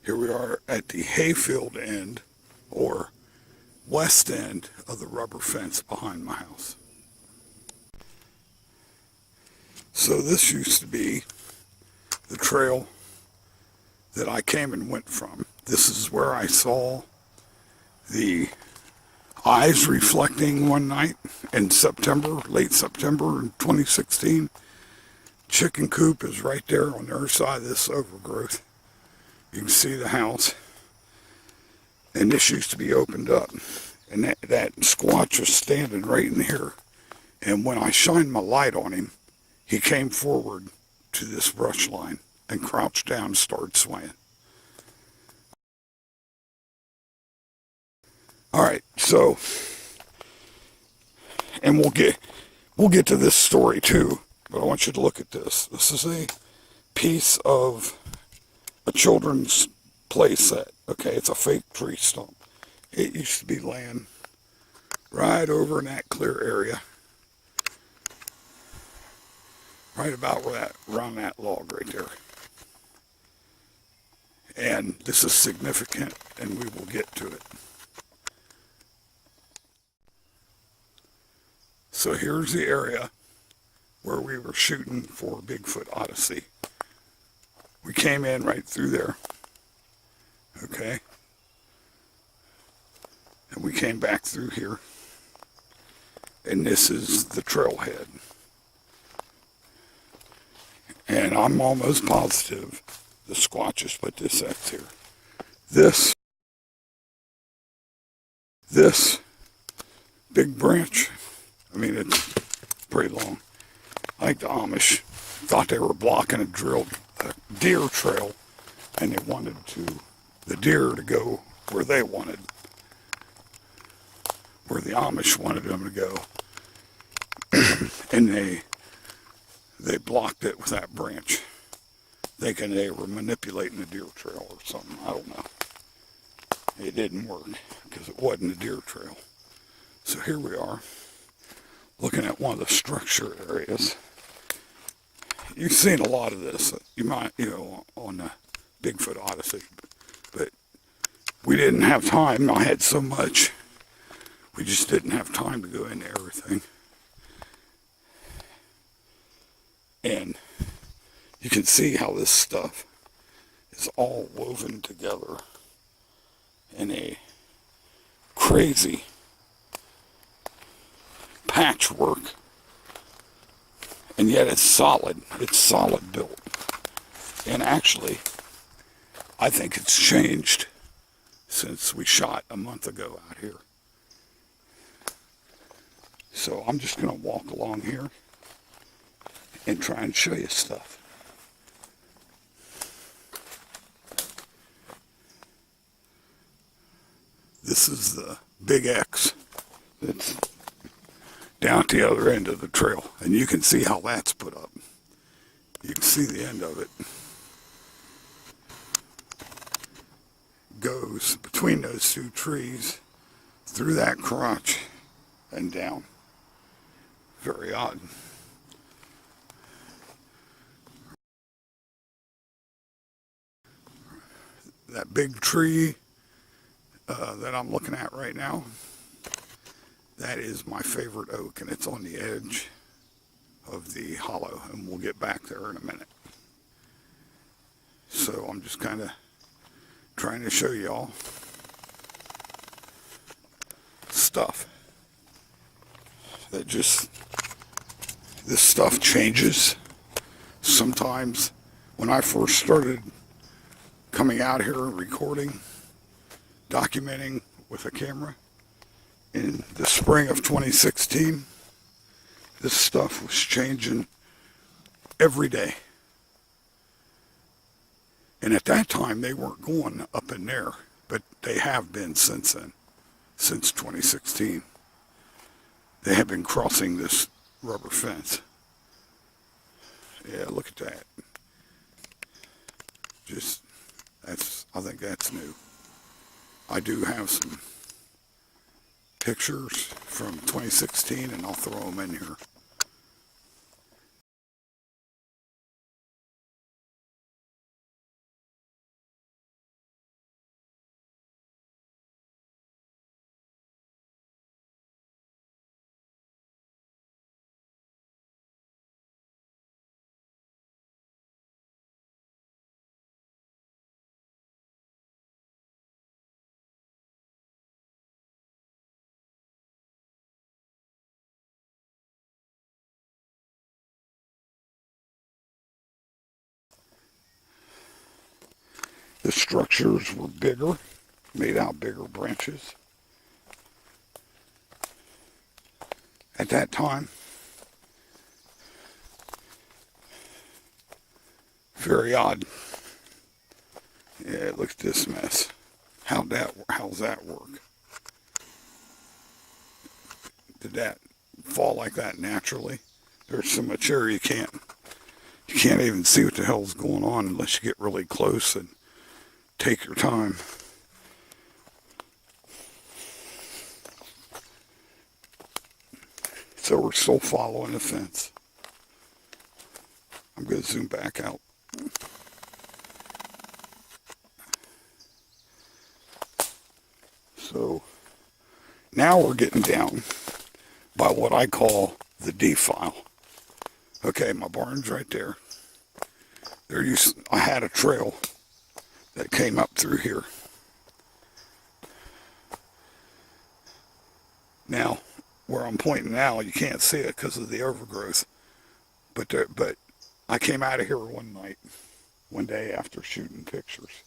Here we are at the hayfield end, or west end of the rubber fence behind my house. So this used to be the trail that I came and went from. This is where I saw the eyes reflecting one night in September, late September in 2016. Chicken coop is right there on the other side of this overgrowth. You can see the house. And this used to be opened up. And that squatch was standing right in here. And when I shined my light on him, he came forward to this brush line and crouched down and started swaying. All right, so, and we'll get to this story too, but I want you to look at this. This is a piece of a children's play set. Okay, it's a fake tree stump. It used to be laying right over in that clear area, right about where that, around that log right there. And this is significant, and we will get to it. So here's the area where we were shooting for Bigfoot Odyssey. We came in right through there, okay? And we came back through here. And this is the trailhead. And I'm almost positive the squatches put this X here. This big branch, I mean, it's pretty long. I think the Amish thought they were blocking a deer trail, and they wanted the deer to go where they wanted, where the Amish wanted them to go. And they blocked it with that branch, thinking they were manipulating the deer trail or something. I don't know. It didn't work because it wasn't a deer trail. So here we are, looking at one of the structure areas. You've seen a lot of this. You might, on the Bigfoot Odyssey, but we didn't have time. I had so much. We just didn't have time to go into everything. And you can see how this stuff is all woven together in a crazy patchwork. And yet it's solid. It's solid built. And actually, I think it's changed since we shot a month ago out here. So I'm just going to walk along here and try and show you stuff. This is the big X that's down at the other end of the trail, and you can see how that's put up. You can see the end of it. Goes between those two trees, through that crotch, and down. Very odd. That big tree that I'm looking at right now, that is my favorite oak, and it's on the edge of the hollow, and we'll get back there in a minute. So I'm just kind of trying to show y'all stuff that just, this stuff changes. Sometimes when I first started coming out here, recording, documenting with a camera in the spring of 2016, this stuff was changing every day. And at that time, they weren't going up in there, but they have been since then, since 2016. They have been crossing this rubber fence. Yeah, look at that. Just, I think that's new. I do have some pictures from 2016, and I'll throw them in here. The structures were bigger, made out bigger branches. At that time, very odd. Yeah, look at this mess. How's that work? Did that fall like that naturally? There's so much air you can't even see what the hell's going on unless you get really close and take your time. So we're still following the fence. I'm going to zoom back out. So now we're getting down by what I call the defile. Okay, my barn's right there. I had a trail that came up through here. Now, where I'm pointing now, you can't see it because of the overgrowth. But I came out of here one day after shooting pictures,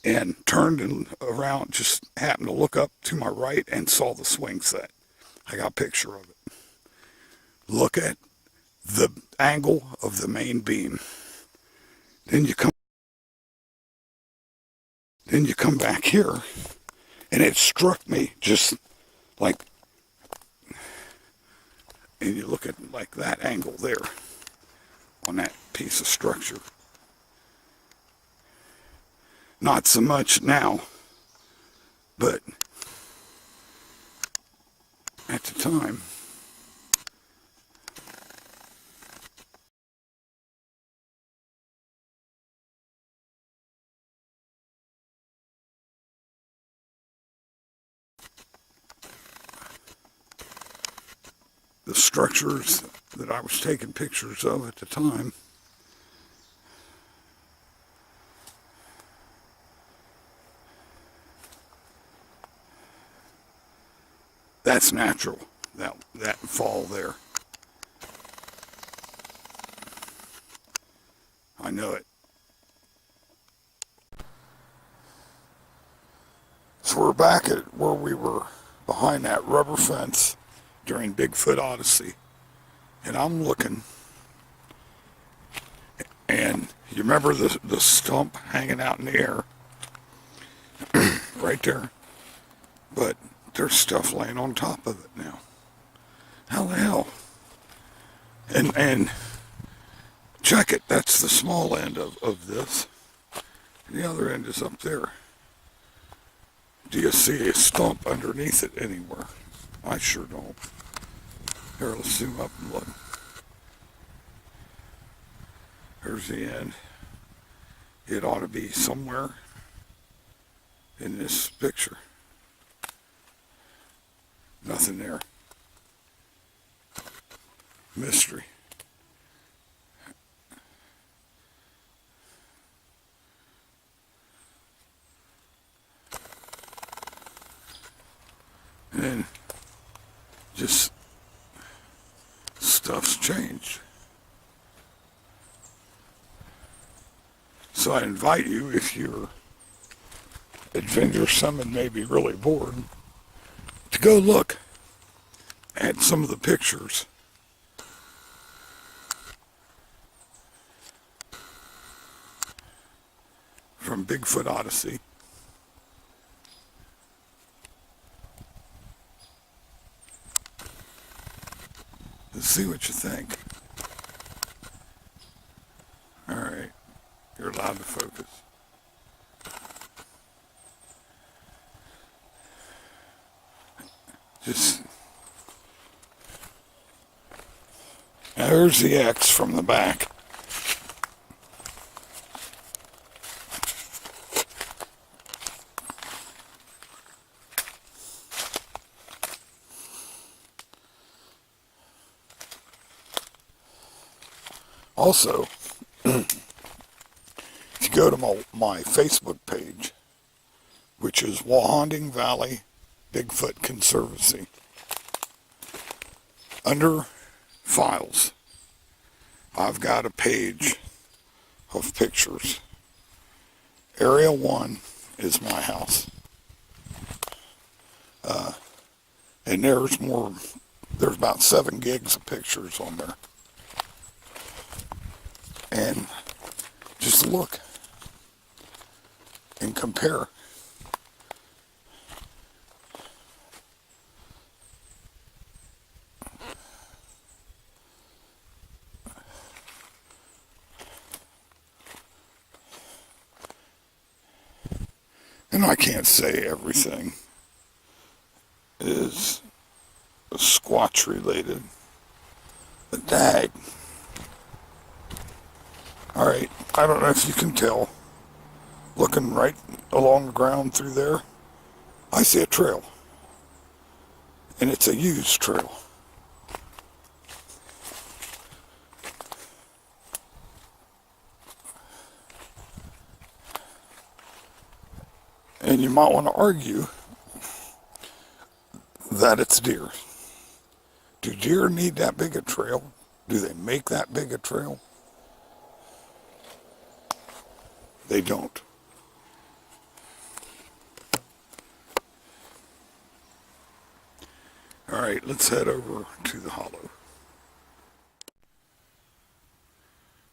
and turned around, just happened to look up to my right and saw the swing set. I got a picture of it. Look at the angle of the main beam. Then you come back here, and it struck me just like, and you look at like that angle there on that piece of structure. Not so much now, but at the time, the structures that I was taking pictures of at the time, that's natural, that fall there. I know it. So we're back at where we were behind that rubber fence during Bigfoot Odyssey. And I'm looking, and you remember the stump hanging out in the air? Right there. But there's stuff laying on top of it now. How the hell? And check it, that's the small end of this. The other end is up there. Do you see a stump underneath it anywhere? I sure don't. Here, let's zoom up and look. There's the end. It ought to be somewhere in this picture. Nothing there. Mystery. And then just stuff's changed. So I invite you, if you're adventuresome and maybe really bored, to go look at some of the pictures from Bigfoot Odyssey. And see what you think. All right, you're allowed to focus. Just, now there's the X from the back. Also, if you go to my Facebook page, which is Wahonding Valley Bigfoot Conservancy, under files, I've got a page of pictures. Area 1 is my house. And there's about 7 gigs of pictures on there. And just look and compare. And I can't say everything is Squatch related. But dag. Alright, I don't know if you can tell. Looking right along the ground through there, I see a trail. And it's a used trail. And you might want to argue that it's deer. Do deer need that big a trail? Do they make that big a trail? They don't. All right, let's head over to the hollow.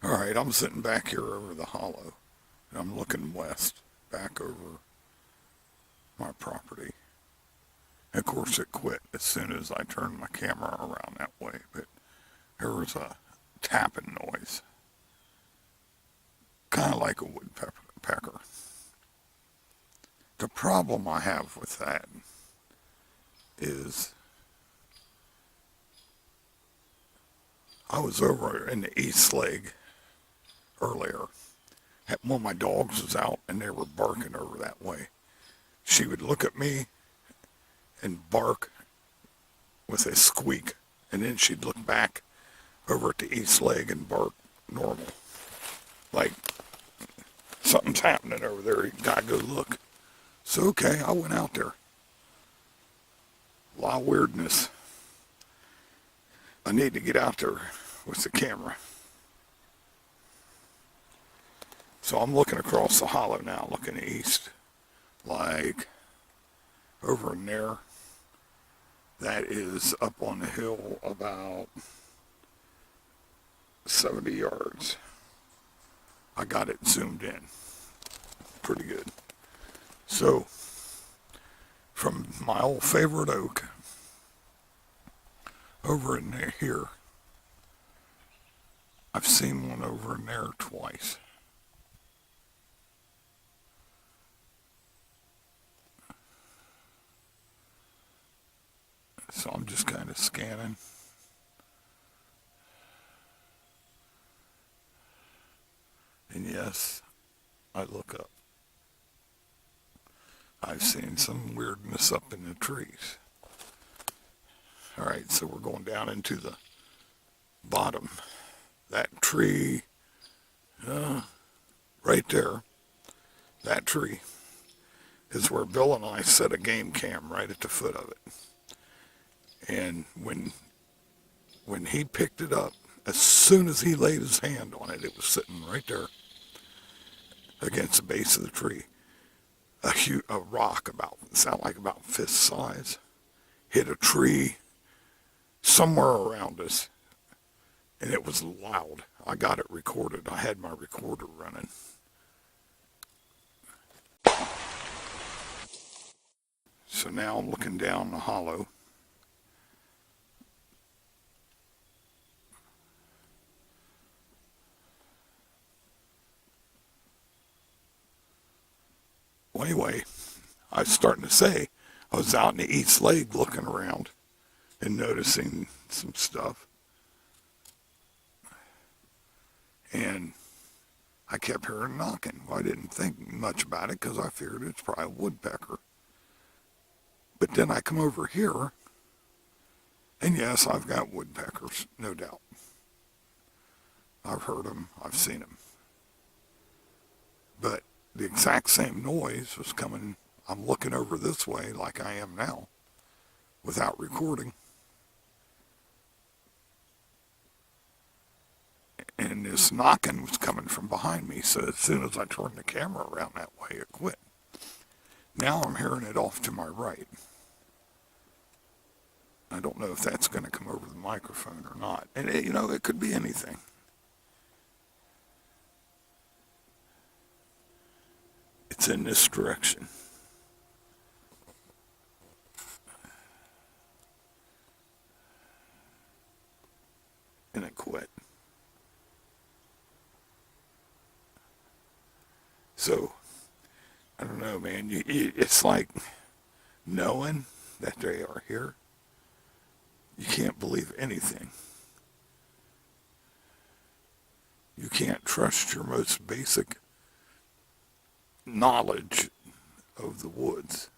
All right, I'm sitting back here over the hollow, and I'm looking west, back over my property. Of course, it quit as soon as I turned my camera around that way, but there was a tapping noise, kind of like a woodpecker. The problem I have with that is I was over in the east leg earlier. One of my dogs was out and they were barking over that way. She would look at me and bark with a squeak, and then she'd look back over at the east leg and bark normal. Like, something's happening over there, you gotta go look. So, okay, I went out there. A lot of weirdness. I need to get out there with the camera. So I'm looking across the hollow now, looking east. Like, over in there, that is up on the hill about 70 yards. I got it zoomed in pretty good. So, from my old favorite oak, over in there here, I've seen one over in there twice. So I'm just kind of scanning. And yes, I look up. I've seen some weirdness up in the trees. All right, so we're going down into the bottom. That tree, right there, that tree is where Bill and I set a game cam right at the foot of it. And when he picked it up, as soon as he laid his hand on it, it was sitting right there against the base of the tree. A rock sounded like about fist size, hit a tree somewhere around us, and it was loud. I got it recorded. I had my recorder running. So now I'm looking down the hollow. Well, anyway, I was starting to say, I was out in the east leg looking around and noticing some stuff. And I kept hearing knocking. Well, I didn't think much about it because I figured it's probably a woodpecker. But then I come over here, and yes, I've got woodpeckers, no doubt. I've heard them, I've seen them. But the exact same noise was coming. I'm looking over this way like I am now without recording. And and this knocking was coming from behind me. So as soon as I turned the camera around that way, it quit. Now I'm hearing it off to my right. I don't know if that's going to come over the microphone or not. And it could be anything. It's in this direction. And it quit. So, I don't know, man. It's like knowing that they are here. You can't believe anything. You can't trust your most basic knowledge of the woods.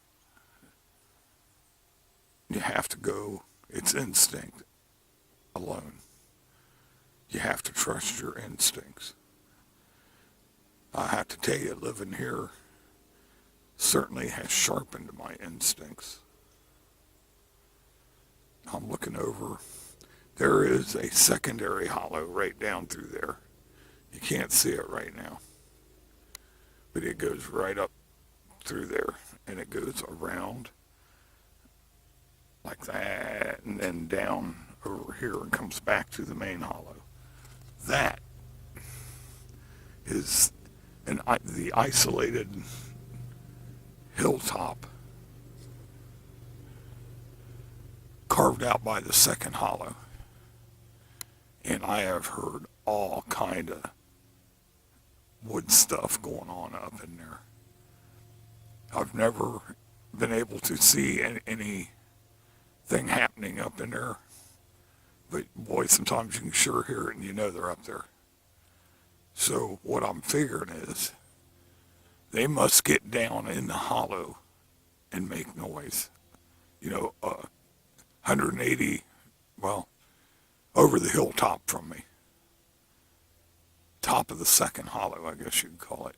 You have to go, it's instinct alone. You have to trust your instincts. I have to tell you, living here certainly has sharpened my instincts. I'm looking over. There is a secondary hollow right down through there. You can't see it right now. But it goes right up through there. And it goes around like that. And then down over here and comes back to the main hollow. That is the isolated hilltop carved out by the second hollow. And I have heard all kind of wood stuff going on up in there. I've never been able to see anything happening up in there. But boy, sometimes you can sure hear it and you know they're up there. So what I'm figuring is they must get down in the hollow and make noise. 180, well, over the hilltop from me. Top of the second hollow, I guess you'd call it.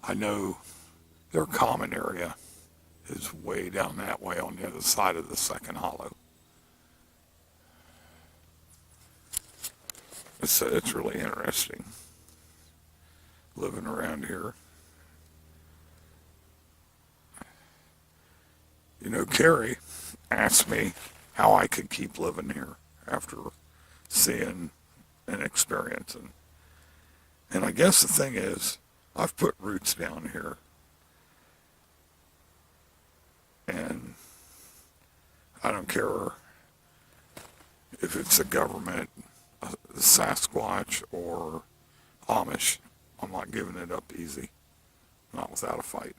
I know their common area is way down that way on the other side of the second hollow. It's really interesting living around here. Carrie asked me how I could keep living here after seeing and experiencing. And I guess the thing is, I've put roots down here. And I don't care if it's the government, the Sasquatch, or Amish. I'm not giving it up easy. Not without a fight.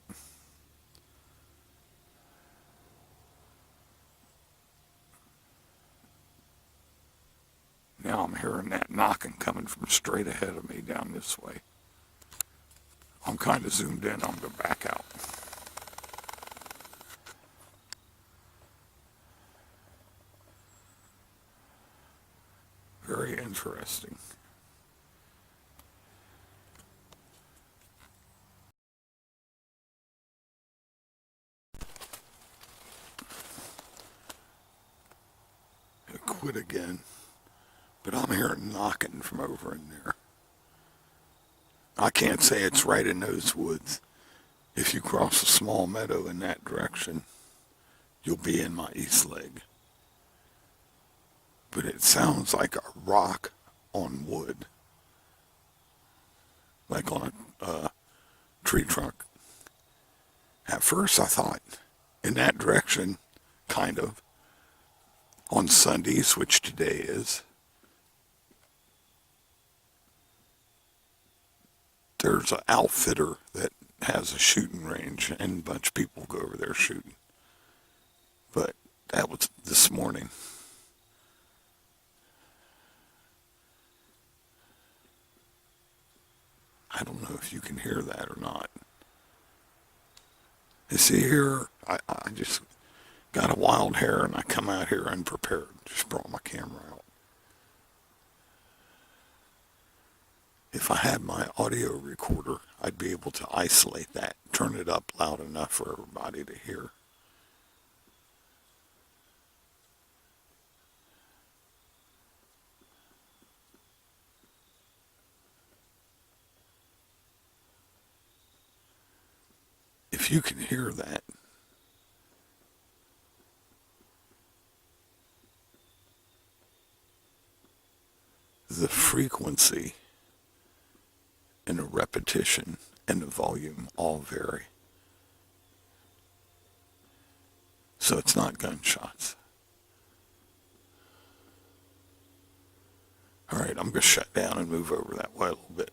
Now I'm hearing that knocking coming from straight ahead of me down this way. I'm kind of zoomed in. I'm going to back out. Very interesting. It quit again. But I'm hearing knocking from over in there. I can't say it's right in those woods. If you cross a small meadow in that direction, you'll be in my east leg. But it sounds like a rock on wood. Like on a tree trunk. At first I thought, in that direction, kind of, on Sundays, which today is, there's an outfitter that has a shooting range, and a bunch of people go over there shooting. But that was this morning. I don't know if you can hear that or not. You see here, I just got a wild hair and I come out here unprepared. Just brought my camera out. If I had my audio recorder, I'd be able to isolate that, turn it up loud enough for everybody to hear. if you can hear that, the frequency and the repetition and the volume all vary. So it's not gunshots. All right, I'm going to shut down and move over that way a little bit.